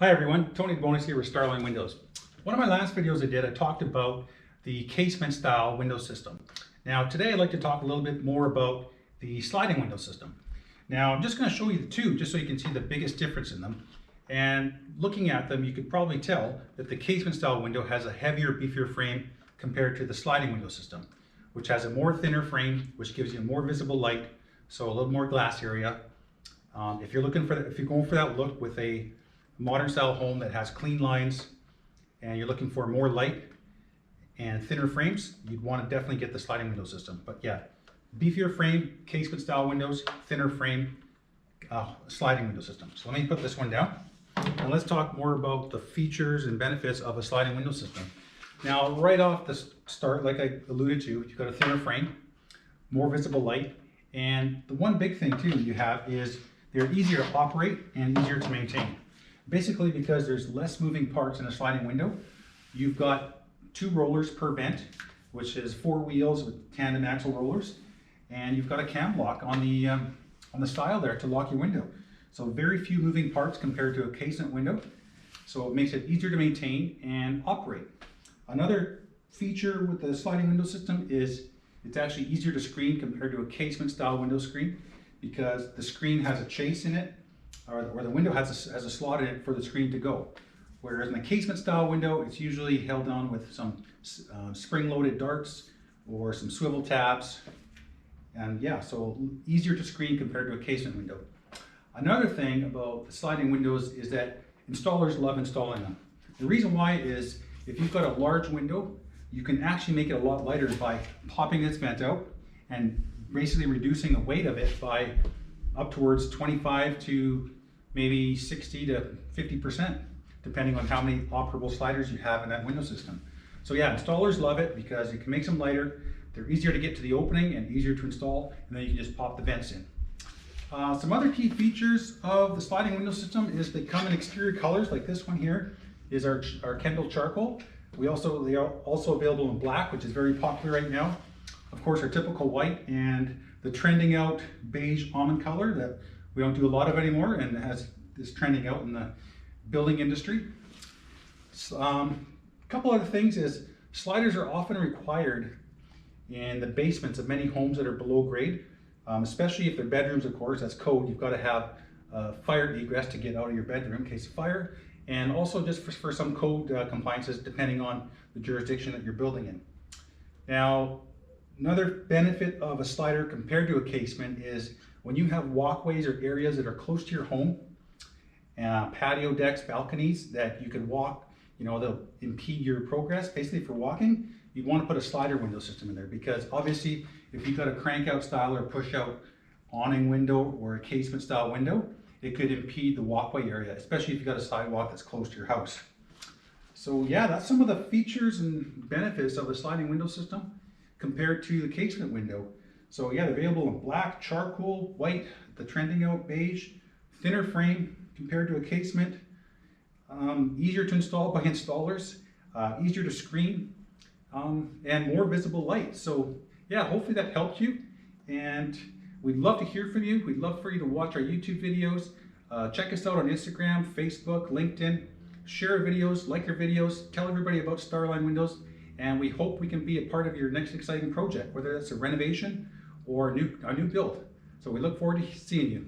Hi everyone, Tony Bonus here with Starline Windows. One of my last videos I did, I talked about the casement style window system. Now today I'd like to talk a little bit more about the sliding window system. Now I'm just going to show you the two just so you can see the biggest difference in them. And looking at them, you could probably tell that the casement style window has a heavier, beefier frame compared to the sliding window system, which has a more thinner frame, which gives you more visible light, so a little more glass area. If you're going for that look with a modern style home that has clean lines and you're looking for more light and thinner frames, you'd want to definitely get the sliding window system. But yeah, beefier frame, casement style windows, thinner frame, sliding window system. So let me put this one down and let's talk more about the features and benefits of a sliding window system. Now right off the start, like I alluded to, you've got a thinner frame, more visible light, and the one big thing too you have is they're easier to operate and easier to maintain. Basically, because there's less moving parts in a sliding window, you've got 2 rollers per vent, which is 4 wheels with tandem axle rollers, and you've got a cam lock on the stile there to lock your window. So very few moving parts compared to a casement window, so it makes it easier to maintain and operate. Another feature with the sliding window system is it's actually easier to screen compared to a casement style window screen, because the screen has a chase in it, or the window has a slot in it for the screen to go. Whereas in the casement style window, it's usually held on with some spring-loaded darts or some swivel tabs. And yeah, so easier to screen compared to a casement window. Another thing about the sliding windows is that installers love installing them. The reason why is if you've got a large window, you can actually make it a lot lighter by popping this vent out and basically reducing the weight of it by up towards 25 to maybe 60 to 50%, depending on how many operable sliders you have in that window system. So yeah, installers love it because it can make them lighter, they're easier to get to the opening and easier to install, and then you can just pop the vents in. Some other key features of the sliding window system is they come in exterior colors, like this one here is our Kendall charcoal. They are also available in black, which is very popular right now. Of course, our typical white and the trending out beige almond color that we don't do a lot of anymore and is trending out in the building industry. A couple other things is sliders are often required in the basements of many homes that are below grade, especially if they're bedrooms, of course, that's code. You've got to have fire egress to get out of your bedroom in case of fire, and also just for some code compliances depending on the jurisdiction that you're building in. Now, another benefit of a slider compared to a casement is when you have walkways or areas that are close to your home, patio decks, balconies that you can walk, they'll impede your progress basically for walking, you'd want to put a slider window system in there, because obviously if you've got a crank out style or push out awning window or a casement style window, it could impede the walkway area, especially if you've got a sidewalk that's close to your house. So yeah, that's some of the features and benefits of the sliding window system compared to the casement window. So yeah, they're available in black, charcoal, white, the trending out beige, thinner frame compared to a casement, easier to install by installers, easier to screen, and more visible light. So yeah, hopefully that helped you, and we'd love to hear from you. We'd love for you to watch our YouTube videos. Check us out on Instagram, Facebook, LinkedIn. Share our videos, like our videos, tell everybody about Starline Windows, and we hope we can be a part of your next exciting project, whether it's a renovation or a new build. So we look forward to seeing you.